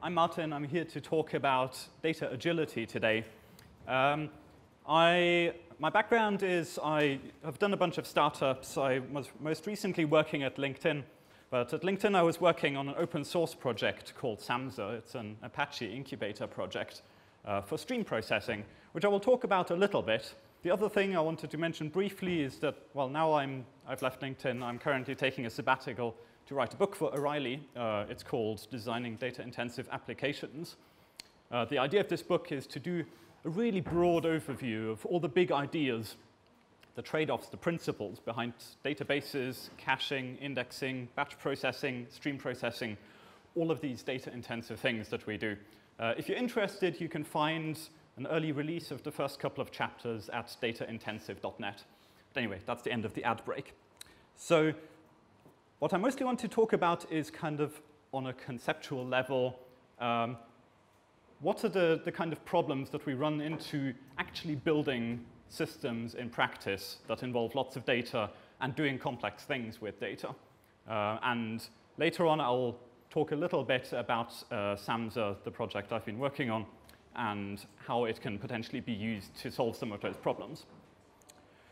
I'm Martin. I'm here to talk about data agility today. My background is I have done a bunch of startups. I was most recently working at LinkedIn. But at LinkedIn, I was working on an open source project called Samza. It's an Apache incubator project for stream processing, which I will talk about a little bit. The other thing I wanted to mention briefly is that, well, now I've left LinkedIn. I'm currently taking a sabbatical to write a book for O'Reilly. It's called Designing Data-Intensive Applications. The idea of this book is to do a really broad overview of all the big ideas, the trade-offs, the principles behind databases, caching, indexing, batch processing, stream processing, all of these data-intensive things that we do. If you're interested, you can find an early release of the first couple of chapters at dataintensive.net. But anyway, that's the end of the ad break. So what I mostly want to talk about is kind of on a conceptual level, what are the kind of problems that we run into actually building systems in practice that involve lots of data and doing complex things with data. And later on, I'll talk a little bit about Samza, the project I've been working on, and how it can potentially be used to solve some of those problems.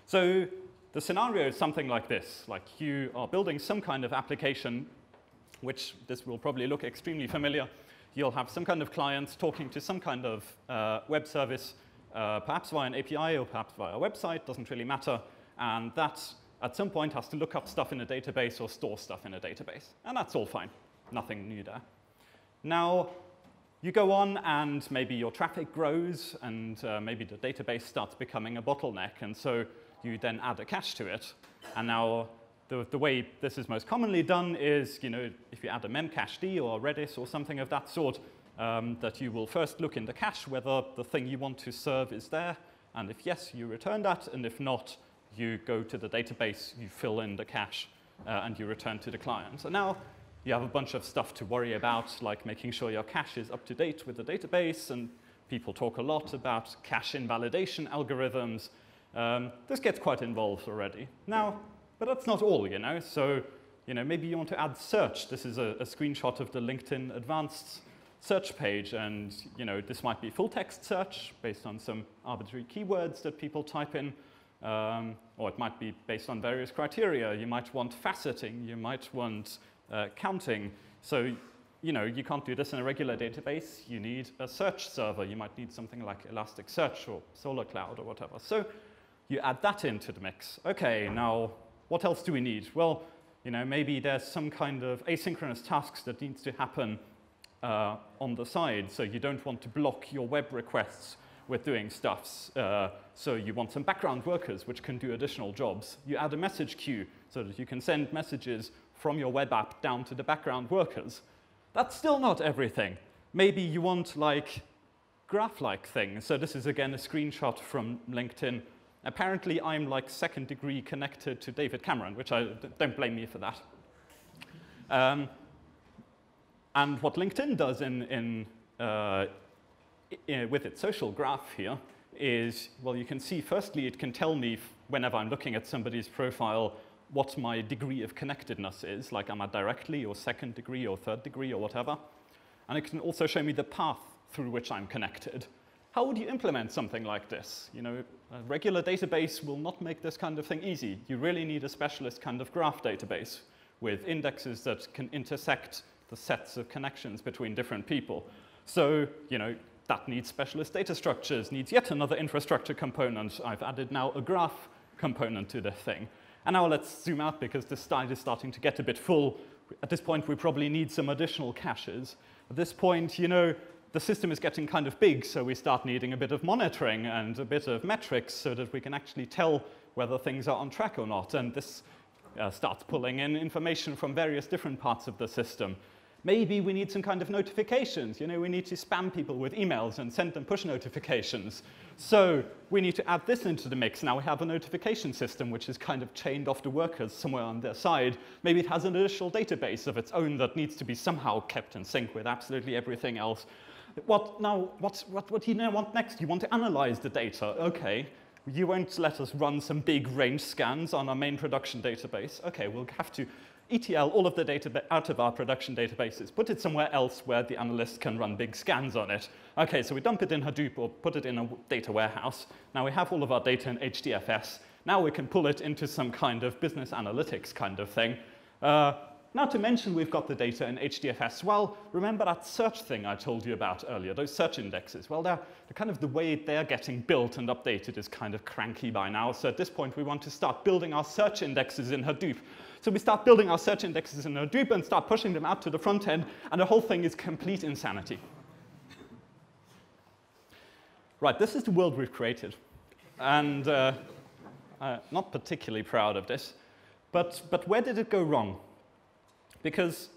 So the scenario is something like this. Like you are building some kind of application, which this will probably look extremely familiar. You'll have some kind of client talking to some kind of web service, perhaps via an API or perhaps via a website, doesn't really matter. And that, at some point, has to look up stuff in a database or store stuff in a database. And that's all fine. Nothing new there. Now, you go on and maybe your traffic grows and maybe the database starts becoming a bottleneck. And so you then add a cache to it. And now the way this is most commonly done is, if you add a memcached or a Redis or something of that sort, that you will first look in the cache whether the thing you want to serve is there. And if yes, you return that. And if not, you go to the database, you fill in the cache, and you return to the client. So now you have a bunch of stuff to worry about, like making sure your cache is up to date with the database. And people talk a lot about cache invalidation algorithms. This gets quite involved already. Now, but that's not all, So, maybe you want to add search. This is a screenshot of the LinkedIn advanced search page. And, this might be full text search based on some arbitrary keywords that people type in. Or it might be based on various criteria. You might want faceting. You might want counting. So, you can't do this in a regular database. You need a search server. You might need something like Elasticsearch or Solar Cloud or whatever. So you add that into the mix. OK, now, what else do we need? Well, maybe there's some kind of asynchronous tasks that needs to happen on the side. So you don't want to block your web requests with doing stuffs. So you want some background workers which can do additional jobs. You add a message queue so that you can send messages from your web app down to the background workers. That's still not everything. Maybe you want like graph-like things. So this is, again, a screenshot from LinkedIn. Apparently, I'm like second degree connected to David Cameron, which don't blame me for that. And what LinkedIn does with its social graph here is, well, you can see, firstly, it can tell me whenever I'm looking at somebody's profile what my degree of connectedness is, like am I directly or second degree or third degree or whatever. And it can also show me the path through which I'm connected. How would you implement something like this? A regular database will not make this kind of thing easy. You really need a specialist kind of graph database with indexes that can intersect the sets of connections between different people. So, that needs specialist data structures, needs yet another infrastructure component. I've added now a graph component to the thing. And now let's zoom out because this slide is starting to get a bit full. At this point, we probably need some additional caches. At this point, the system is getting kind of big, so we start needing a bit of monitoring and a bit of metrics so that we can actually tell whether things are on track or not. And this starts pulling in information from various different parts of the system. Maybe we need some kind of notifications. We need to spam people with emails and send them push notifications. So we need to add this into the mix. Now we have a notification system which is kind of chained off the workers somewhere on their side. Maybe it has an additional database of its own that needs to be somehow kept in sync with absolutely everything else. What do you now want next? You want to analyze the data. OK, you won't let us run some big range scans on our main production database. Okay, we'll have to ETL all of the data out of our production databases, put it somewhere else where the analyst can run big scans on it. Okay, so we dump it in Hadoop or put it in a data warehouse. Now we have all of our data in HDFS. Now we can pull it into some kind of business analytics kind of thing. Not to mention we've got the data in HDFS. Well, remember that search thing I told you about earlier, those search indexes? Well, they're kind of the way they're getting built and updated is kind of cranky by now. So at this point, we want to start building our search indexes in Hadoop. So we start building our search indexes in Hadoop and start pushing them out to the front end, and the whole thing is complete insanity. Right, this is the world we've created. And not particularly proud of this. But where did it go wrong? Because,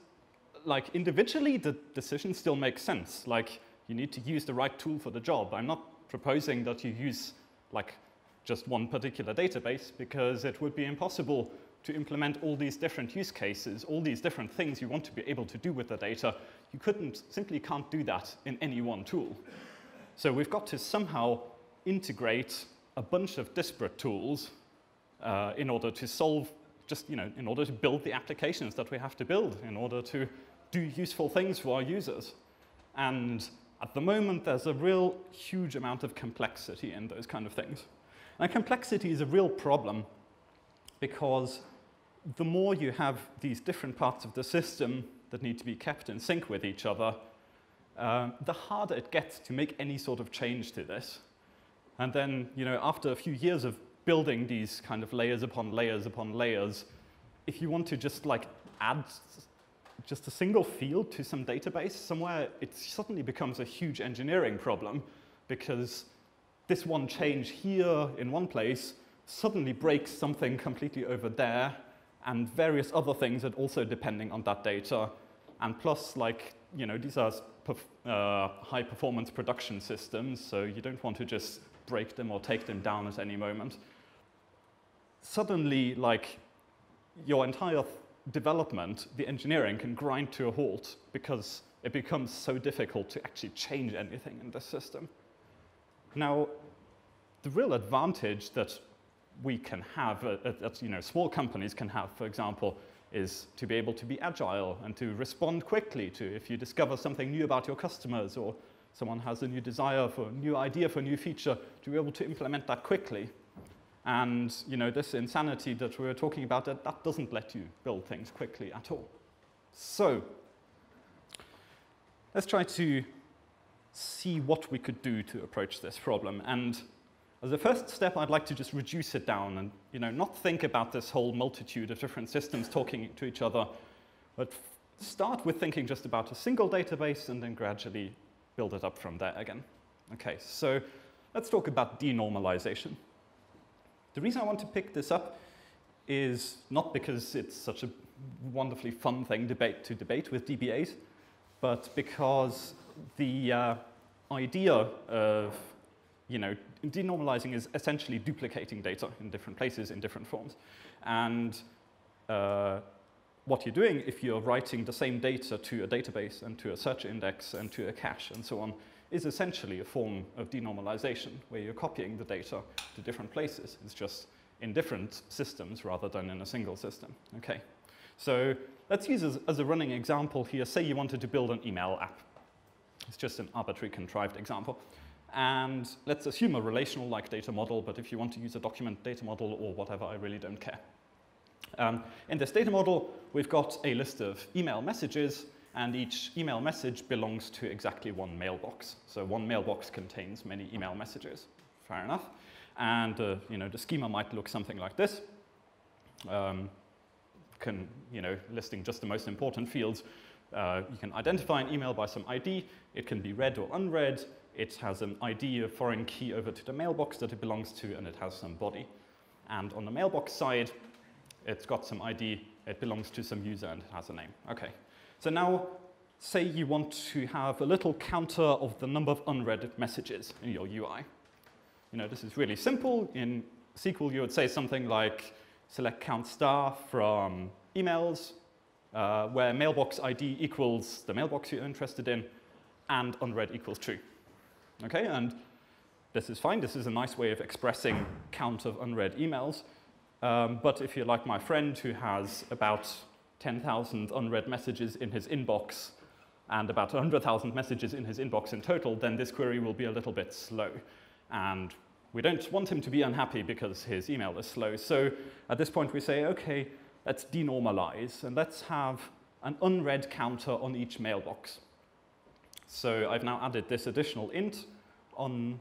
like, individually, the decision still makes sense. Like, you need to use the right tool for the job. I'm not proposing that you use, like, just one particular database, because it would be impossible to implement all these different use cases, all these different things you want to be able to do with the data. You simply can't do that in any one tool. So we've got to somehow integrate a bunch of disparate tools in order to solve in order to build the applications that we have to build, in order to do useful things for our users. And at the moment, there's a real huge amount of complexity in those kind of things. And complexity is a real problem because the more you have these different parts of the system that need to be kept in sync with each other, the harder it gets to make any sort of change to this. And then, after a few years of building these kind of layers upon layers upon layers, if you want to just like add just a single field to some database somewhere, it suddenly becomes a huge engineering problem because this one change here in one place suddenly breaks something completely over there and various other things that also depending on that data. And plus, like, these are high performance production systems, so you don't want to just break them or take them down at any moment. Suddenly, like, your entire development, the engineering can grind to a halt because it becomes so difficult to actually change anything in the system. Now, the real advantage that we can have, that small companies can have, for example, is to be able to be agile and to respond quickly to if you discover something new about your customers or someone has a new desire for a new idea for a new feature, to be able to implement that quickly. And this insanity that we were talking about, that doesn't let you build things quickly at all. So let's try to see what we could do to approach this problem. And as a first step, I'd like to just reduce it down and not think about this whole multitude of different systems talking to each other, but start with thinking just about a single database and then gradually build it up from there again. Okay, so let's talk about denormalization. The reason I want to pick this up is not because it's such a wonderfully fun thing to debate with DBAs, but because the idea of denormalizing is essentially duplicating data in different places in different forms. And what you're doing if you're writing the same data to a database and to a search index and to a cache and so on is essentially a form of denormalization where you're copying the data to different places. It's just in different systems rather than in a single system. Okay, so let's use as a running example here, say you wanted to build an email app. It's just an arbitrary contrived example. And let's assume a relational-like data model, but if you want to use a document data model or whatever, I really don't care. In this data model, we've got a list of email messages, and each email message belongs to exactly one mailbox. So one mailbox contains many email messages. Fair enough. And the schema might look something like this. Listing just the most important fields. You can identify an email by some ID. It can be read or unread. It has an ID, a foreign key over to the mailbox that it belongs to, and it has some body. And on the mailbox side, it's got some ID, it belongs to some user, and it has a name. Okay. So now, say you want to have a little counter of the number of unread messages in your UI. This is really simple. In SQL, you would say something like select count star from emails, where mailbox ID equals the mailbox you're interested in, and unread equals true. Okay, and this is fine. This is a nice way of expressing count of unread emails. But if you're like my friend who has about 10,000 unread messages in his inbox and about 100,000 messages in his inbox in total, then this query will be a little bit slow. And we don't want him to be unhappy because his email is slow. So at this point we say, OK, let's denormalize, and let's have an unread counter on each mailbox. So I've now added this additional int on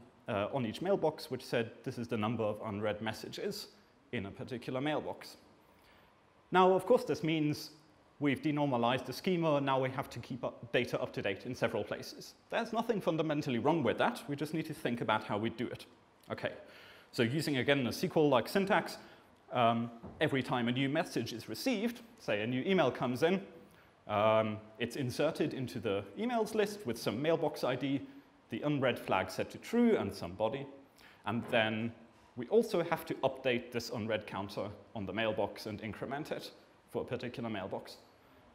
each mailbox, which said this is the number of unread messages in a particular mailbox. Now, of course, this means we've denormalized the schema. Now we have to keep data up to date in several places. There's nothing fundamentally wrong with that. We just need to think about how we do it. OK, so using, again, a SQL-like syntax, every time a new message is received, say a new email comes in, it's inserted into the emails list with some mailbox ID, the unread flag set to true, and some body. And then we also have to update this unread counter on the mailbox and increment it for a particular mailbox.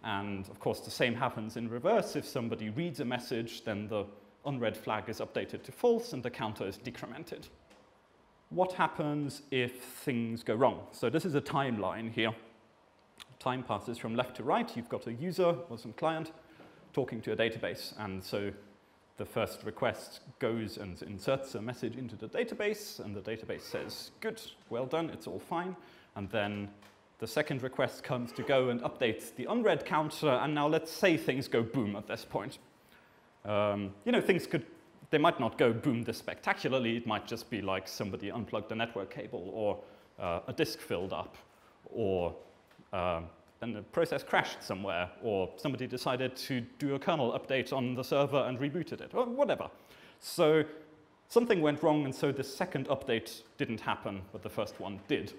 And of course, the same happens in reverse. If somebody reads a message, then the unread flag is updated to false and the counter is decremented. What happens if things go wrong? So this is a timeline here. Time passes from left to right. You've got a user or some client talking to a database. And so the first request goes and inserts a message into the database, and the database says, good, well done, it's all fine. And then the second request comes to go and updates the unread counter, and now let's say things go boom at this point. You know, they might not go boom this spectacularly. It might just be like somebody unplugged a network cable, or a disk filled up, or then the process crashed somewhere, or somebody decided to do a kernel update on the server and rebooted it, or whatever. So something went wrong, and so the second update didn't happen, but the first one did.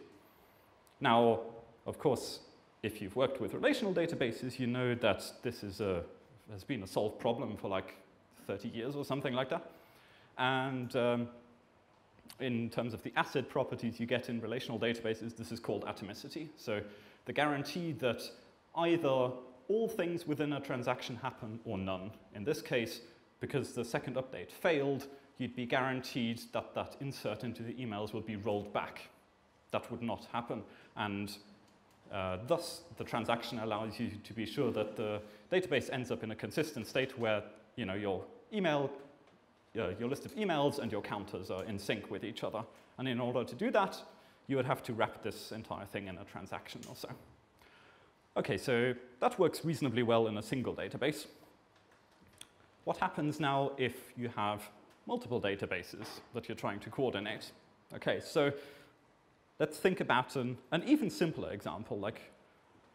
Now, of course, if you've worked with relational databases, you know that this has been a solved problem for like 30 years or something like that. And in terms of the ACID properties you get in relational databases, this is called atomicity. So the guarantee that either all things within a transaction happen or none. In this case, because the second update failed, you'd be guaranteed that that insert into the emails would be rolled back. That would not happen. And thus, the transaction allows you to be sure that the database ends up in a consistent state where, you know, your list of emails and your counters are in sync with each other. And in order to do that, you would have to wrap this entire thing in a transaction or so. OK, so that works reasonably well in a single database. What happens now if you have multiple databases that you're trying to coordinate? OK, so let's think about an even simpler example, like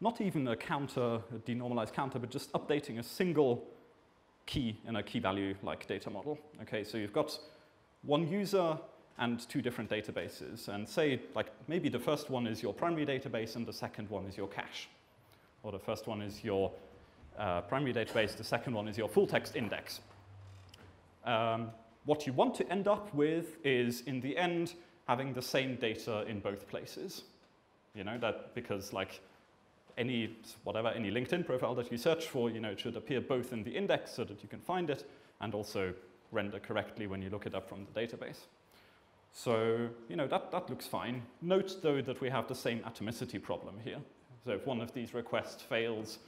not even a counter, a denormalized counter, but just updating a single key in a key value like data model. OK, so you've got one user and two different databases. And say, like, maybe the first one is your primary database and the second one is your cache. Or the first one is your primary database, the second one is your full text index. What you want to end up with is, in the end, having the same data in both places. You know, that because like any LinkedIn profile that you search for, you know, it should appear both in the index so that you can find it and also render correctly when you look it up from the database. So, you know, that looks fine. Note, though, that we have the same atomicity problem here. So if one of these requests fails,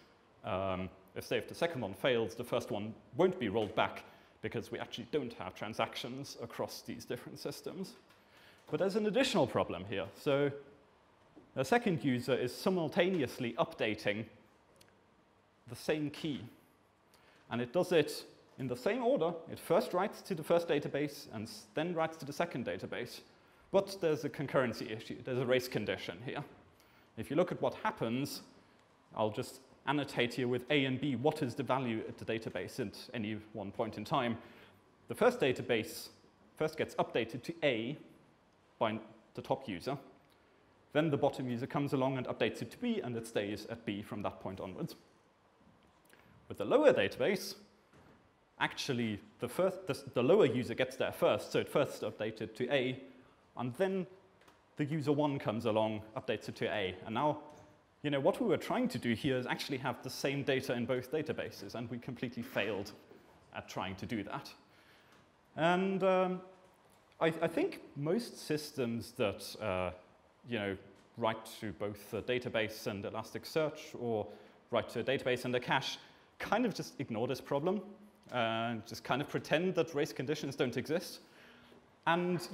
if the second one fails, the first one won't be rolled back because we actually don't have transactions across these different systems. But there's an additional problem here. So the second user is simultaneously updating the same key. And it does it in the same order. It first writes to the first database and then writes to the second database. But there's a concurrency issue. There's a race condition here. If you look at what happens, I'll just annotate here with A and B what is the value at the database at any one point in time. The first database first gets updated to A by the top user. Then the bottom user comes along and updates it to B, and it stays at B from that point onwards. With the lower database, actually, the lower user gets there first, so it first updated to A, and then the user 1 comes along, updates it to A. And now, you know, what we were trying to do here is actually have the same data in both databases, and we completely failed at trying to do that. And I think most systems that write to both a database and Elasticsearch, or write to a database and a cache, kind of just ignore this problem, just kind of pretend that race conditions don't exist. And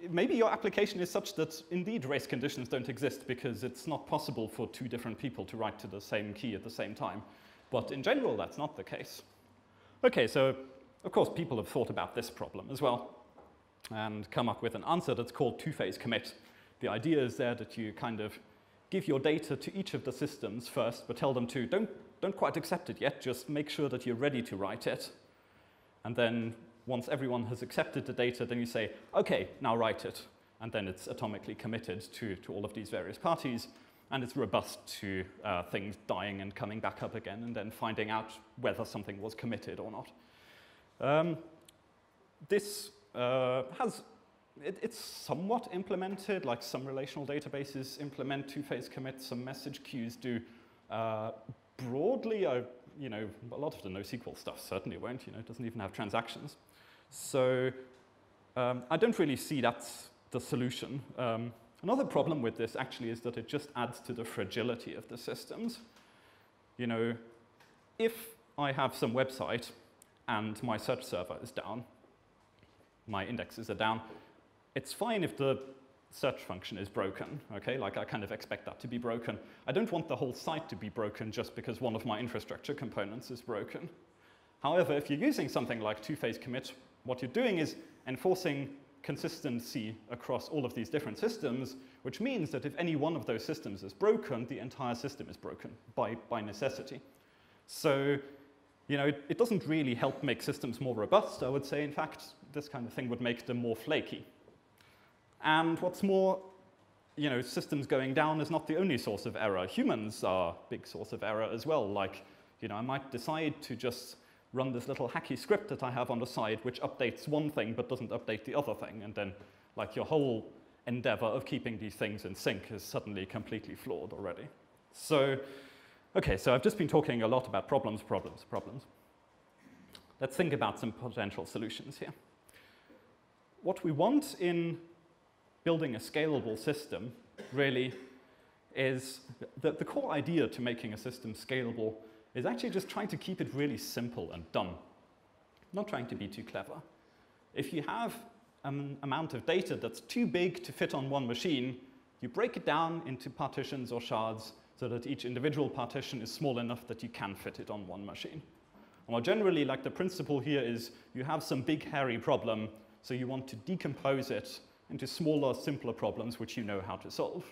maybe your application is such that indeed race conditions don't exist because it's not possible for two different people to write to the same key at the same time. But in general, that's not the case. Okay, so of course people have thought about this problem as well and come up with an answer that's called two-phase commit. The idea is there that you kind of give your data to each of the systems first, but tell them to don't quite accept it yet, just make sure that you're ready to write it. And then once everyone has accepted the data, then you say, okay, now write it. And then it's atomically committed to all of these various parties, and it's robust to things dying and coming back up again, and then finding out whether something was committed or not. This it's somewhat implemented, like some relational databases implement two-phase commits, some message queues do. Broadly, a lot of the NoSQL stuff certainly won't, it doesn't even have transactions. So I don't really see that's the solution. Another problem with this actually is that it just adds to the fragility of the systems. If I have some website and my search server is down, my indexes are down, it's fine if the search function is broken, okay? Like I kind of expect that to be broken. I don't want the whole site to be broken just because one of my infrastructure components is broken. However, if you're using something like two-phase commit, what you're doing is enforcing consistency across all of these different systems, which means that if any one of those systems is broken, the entire system is broken by necessity. So, it doesn't really help make systems more robust. I would say, in fact, this kind of thing would make them more flaky. And what's more, systems going down is not the only source of error. Humans are a big source of error as well. Like, I might decide to just run this little hacky script that I have on the side, which updates one thing but doesn't update the other thing. And then, like, your whole endeavor of keeping these things in sync is suddenly completely flawed already. So, okay, so I've just been talking a lot about problems. Let's think about some potential solutions here. What we want in building a scalable system really is that the core idea to making a system scalable is actually just trying to keep it really simple and dumb, not trying to be too clever. If you have an amount of data that's too big to fit on one machine, you break it down into partitions or shards so that each individual partition is small enough that you can fit it on one machine. More generally, like the principle here is you have some big hairy problem, so you want to decompose it into smaller, simpler problems which you know how to solve.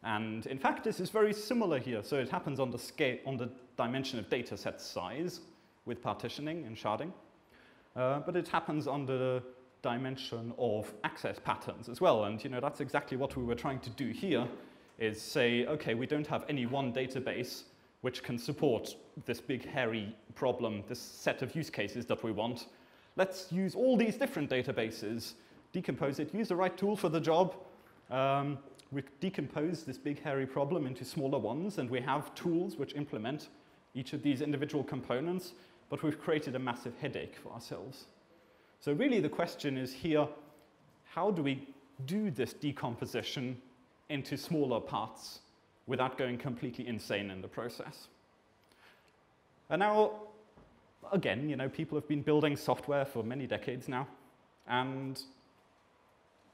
And in fact, this is very similar here. So it happens on the dimension of data set size with partitioning and sharding. But it happens on the dimension of access patterns as well. And that's exactly what we were trying to do here, is say, okay, we don't have any one database which can support this big hairy problem, this set of use cases that we want. Let's use all these different databases, decompose it, use the right tool for the job. We decompose this big hairy problem into smaller ones, and we have tools which implement each of these individual components, but we've created a massive headache for ourselves. So really the question is here, how do we do this decomposition into smaller parts without going completely insane in the process? And now, again, people have been building software for many decades now, and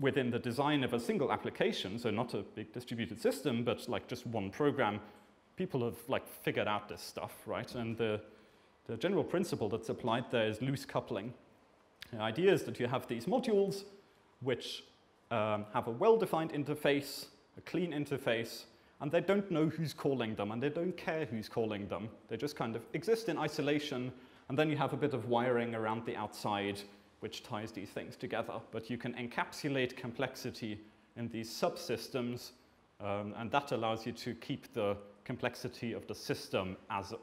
within the design of a single application, so not a big distributed system, but like just one program, people have figured out this stuff, right? And the general principle that's applied there is loose coupling. The idea is that you have these modules which have a well-defined interface, a clean interface, and they don't know who's calling them, and they don't care who's calling them. They just kind of exist in isolation, and then you have a bit of wiring around the outside which ties these things together. But you can encapsulate complexity in these subsystems, and that allows you to keep the complexity of the system as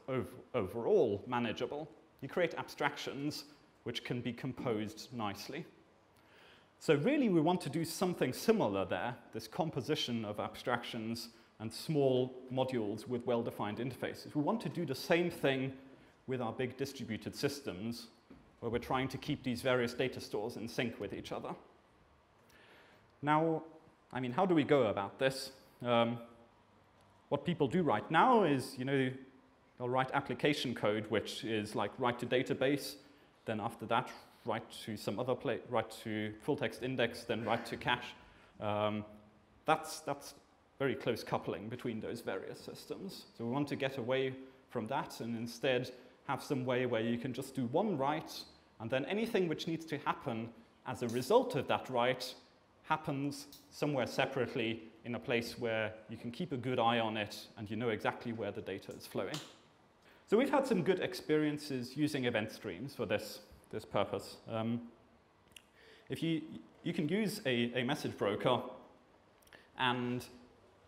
overall manageable. You create abstractions which can be composed nicely. So really we want to do something similar there, this composition of abstractions and small modules with well-defined interfaces. We want to do the same thing with our big distributed systems, where we're trying to keep these various data stores in sync with each other. Now, I mean, how do we go about this? What people do right now is, they'll write application code, which is like write to database, then after that, write to some other place, write to full text index, then write to cache. That's very close coupling between those various systems. So we want to get away from that and instead have some way where you can just do one write, and then anything which needs to happen as a result of that write happens somewhere separately in a place where you can keep a good eye on it and you know exactly where the data is flowing. So we've had some good experiences using event streams for this purpose. If you can use a message broker, and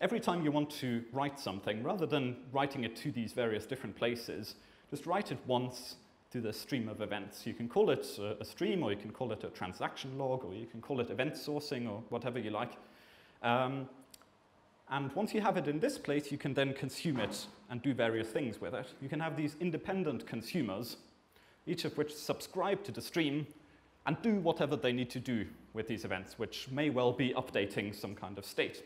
every time you want to write something, rather than writing it to these various different places, just write it once to the stream of events. You can call it a stream, or you can call it a transaction log, or you can call it event sourcing, or whatever you like. And once you have it in this place, you can then consume it and do various things with it. You can have these independent consumers, each of which subscribe to the stream and do whatever they need to do with these events, which may well be updating some kind of state.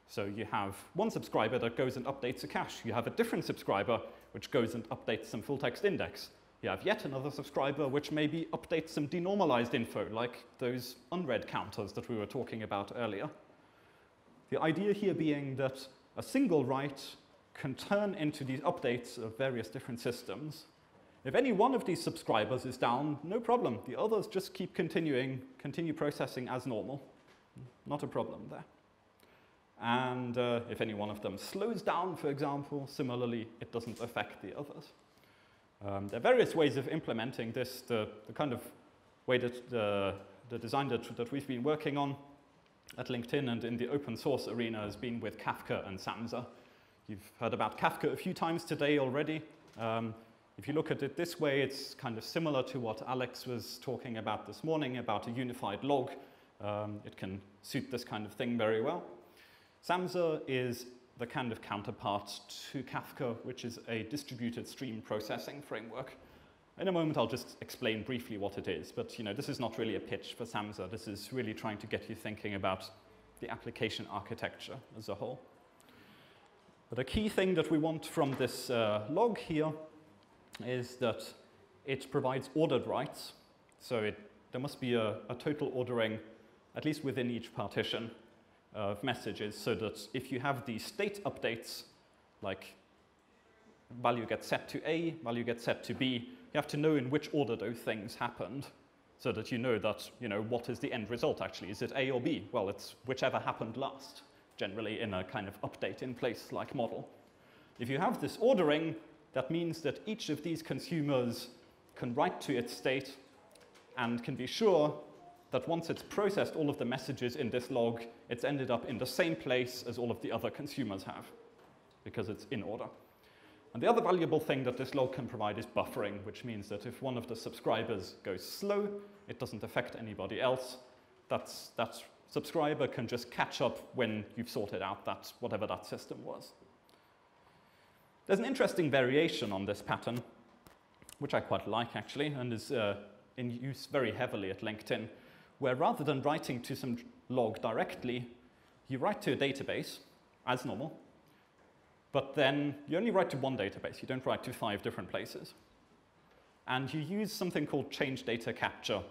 So you have one subscriber that goes and updates a cache. You have a different subscriber which goes and updates some full text index. You have yet another subscriber which maybe updates some denormalized info, like those unread counters that we were talking about earlier. The idea here being that a single write can turn into these updates of various different systems. If any one of these subscribers is down, no problem. The others just continue processing as normal. Not a problem there. And if any one of them slows down, for example, similarly, it doesn't affect the others. There are various ways of implementing this. The kind of way that the design that we've been working on at LinkedIn and in the open source arena has been with Kafka and Samza. You've heard about Kafka a few times today already. If you look at it this way, it's kind of similar to what Alex was talking about this morning about a unified log. It can suit this kind of thing very well. Samza is the kind of counterpart to Kafka, which is a distributed stream processing framework. In a moment, I'll just explain briefly what it is, but this is not really a pitch for Samza. This is really trying to get you thinking about the application architecture as a whole. But a key thing that we want from this log here is that it provides ordered writes. So there must be a total ordering, at least within each partition, of messages, so that if you have these state updates, like value gets set to A, value gets set to B, you have to know in which order those things happened, so that you know that, what is the end result actually. Is it A or B? Well, it's whichever happened last, generally in a kind of update in place like model. If you have this ordering, that means that each of these consumers can write to its state and can be sure that once it's processed all of the messages in this log, it's ended up in the same place as all of the other consumers have, because it's in order. And the other valuable thing that this log can provide is buffering, which means that if one of the subscribers goes slow, it doesn't affect anybody else. That subscriber can just catch up when you've sorted out whatever that system was. There's an interesting variation on this pattern, which I quite like actually, and is in use very heavily at LinkedIn, where rather than writing to some log directly, you write to a database as normal, but then you only write to one database. You don't write to 5 different places. And you use something called change data capture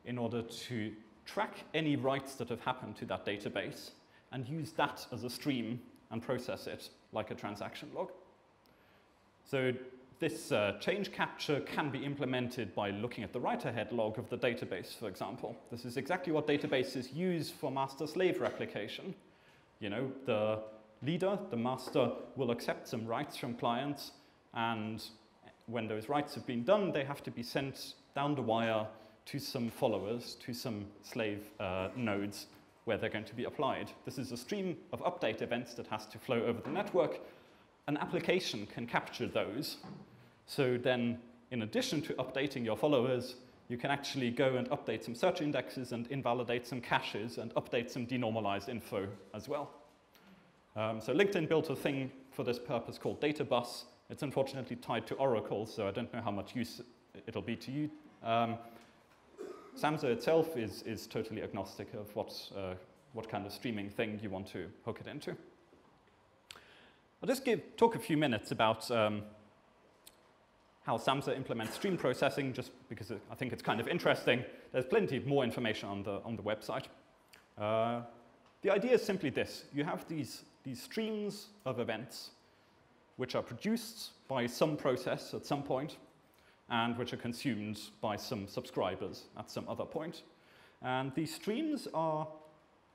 in order to track any writes that have happened to that database and use that as a stream and process it like a transaction log. So this change capture can be implemented by looking at the write-ahead log of the database, for example. This is exactly what databases use for master-slave replication. The leader, the master, will accept some writes from clients, and when those writes have been done, they have to be sent down the wire to some followers, to some slave nodes where they're going to be applied. This is a stream of update events that has to flow over the network. An application can capture those. So then, in addition to updating your followers, you can actually go and update some search indexes and invalidate some caches and update some denormalized info as well. So LinkedIn built a thing for this purpose called Data Bus. It's unfortunately tied to Oracle, so I don't know how much use it'll be to you Samza itself is totally agnostic of what kind of streaming thing you want to hook it into. I'll just talk a few minutes about how Samza implements stream processing, just because I think it's kind of interesting. There's plenty more information on the website. The idea is simply this. You have these streams of events which are produced by some process at some point and which are consumed by some subscribers at some other point. And these streams are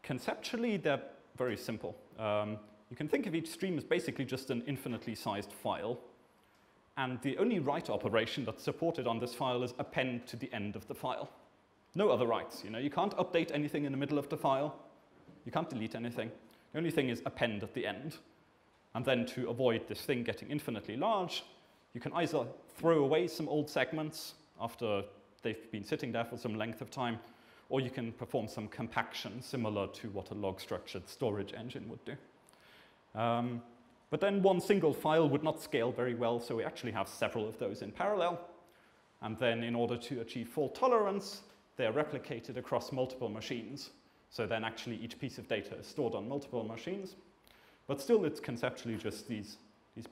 conceptually, they're very simple. You can think of each stream as basically just an infinitely sized file. And the only write operation that's supported on this file is append to the end of the file. No other writes. You can't update anything in the middle of the file. You can't delete anything. The only thing is append at the end. And then to avoid this thing getting infinitely large, you can either throw away some old segments after they've been sitting there for some length of time, or you can perform some compaction similar to what a log-structured storage engine would do. But then one single file would not scale very well, so we actually have several of those in parallel. And then in order to achieve fault tolerance, they're replicated across multiple machines. So then actually each piece of data is stored on multiple machines. But still, it's conceptually just these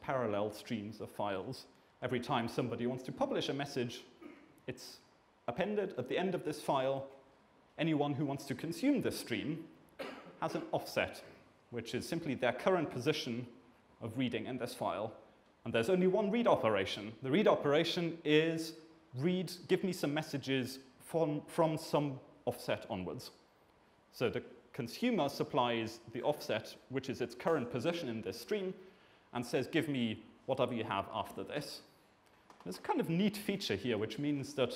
parallel streams of files. Every time somebody wants to publish a message, it's appended at the end of this file. Anyone who wants to consume this stream has an offset, which is simply their current position of reading in this file. And there's only one read operation. The read operation is read, give me some messages from some offset onwards. So the consumer supplies the offset, which is its current position in this stream, and says, give me whatever you have after this. There's a kind of neat feature here, which means that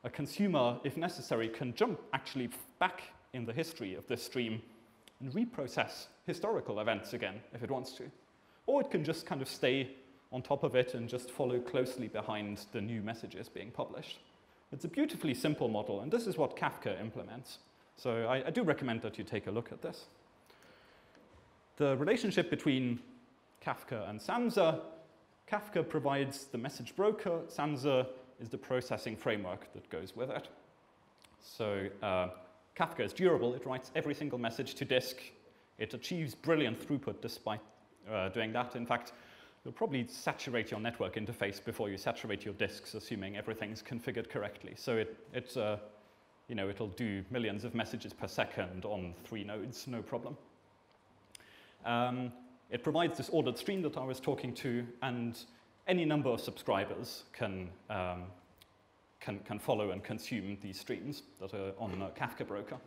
a consumer, if necessary, can jump actually back in the history of this stream and reprocess historical events again, if it wants to. Or it can just kind of stay on top of it and just follow closely behind the new messages being published. It's a beautifully simple model, and this is what Kafka implements. So I do recommend that you take a look at this. The relationship between Kafka and Samza: Kafka provides the message broker. Samza is the processing framework that goes with it. So Kafka is durable. It writes every single message to disk. It achieves brilliant throughput despite doing that. In fact, you'll probably saturate your network interface before you saturate your disks, assuming everything's configured correctly. So it'll do millions of messages per second on 3 nodes, no problem. It provides this ordered stream that I was talking to, and any number of subscribers can follow and consume these streams that are on Kafka broker.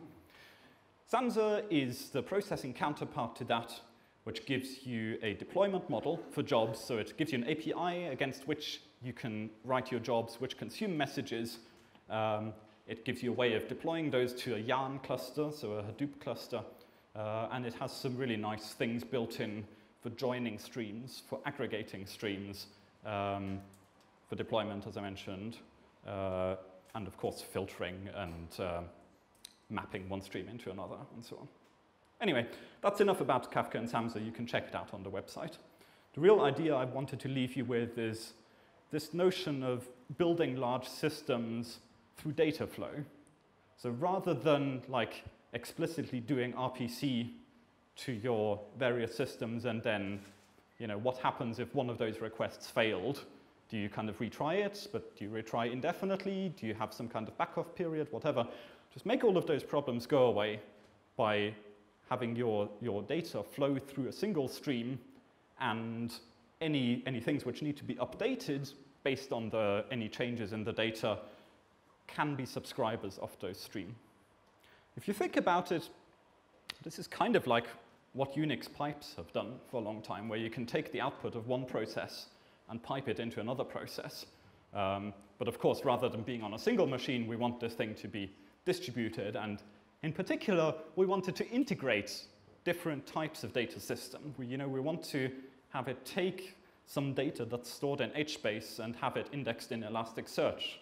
Samza is the processing counterpart to that, which gives you a deployment model for jobs. So it gives you an API against which you can write your jobs, which consume messages. It gives you a way of deploying those to a Yarn cluster, so a Hadoop cluster. And it has some really nice things built in for joining streams, for aggregating streams, for deployment, as I mentioned, and of course filtering and mapping one stream into another, and so on. Anyway, that's enough about Kafka and Samza. You can check it out on the website. The real idea I wanted to leave you with is this notion of building large systems through data flow. So rather than like explicitly doing RPC to your various systems and then, what happens if one of those requests failed? Do you kind of retry it, but do you retry indefinitely? Do you have some kind of backoff period, whatever? Just make all of those problems go away by having your data flow through a single stream, and any things which need to be updated based on any changes in the data can be subscribers of those stream. If you think about it, this is kind of like what Unix pipes have done for a long time, where you can take the output of one process and pipe it into another process. But of course, rather than being on a single machine, we want this thing to be distributed. And in particular, we wanted to integrate different types of data system. We want to have it take some data that's stored in HBase and have it indexed in Elasticsearch.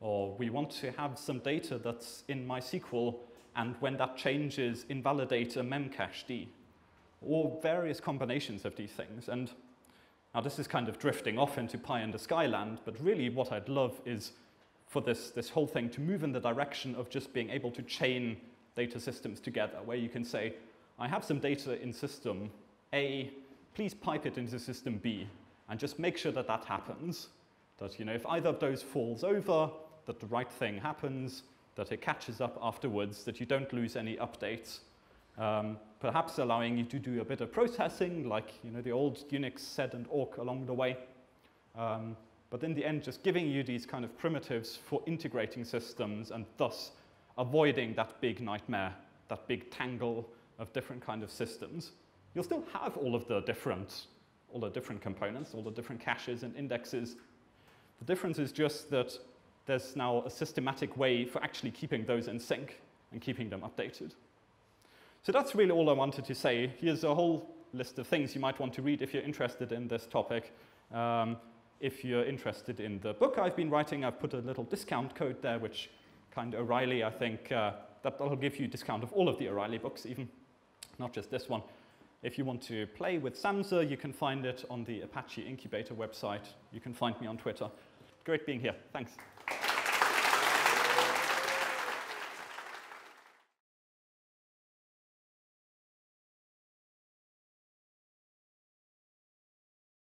Or we want to have some data that's in MySQL, and when that changes, invalidate a memcached, or various combinations of these things. And now this is kind of drifting off into pie in the sky land, but really what I'd love is for this whole thing to move in the direction of just being able to chain data systems together, where you can say, I have some data in system A, please pipe it into system B, and just make sure that that happens. That, you know, if either of those falls over, that the right thing happens, that it catches up afterwards, that you don't lose any updates. Perhaps allowing you to do a bit of processing, like, you know, the old Unix sed and awk along the way. But in the end, just giving you these kind of primitives for integrating systems and thus avoiding that big nightmare, that big tangle of different kind of systems. You'll still have all the different components, all the different caches and indexes. The difference is just that there's now a systematic way for actually keeping those in sync and keeping them updated. So that's really all I wanted to say. Here's a whole list of things you might want to read if you're interested in this topic. If you're interested in the book I've been writing, I've put a little discount code there, which kind of O'Reilly, I think, that'll give you a discount of all of the O'Reilly books even, not just this one. If you want to play with Samza, you can find it on the Apache Incubator website. You can find me on Twitter. Great being here. Thanks.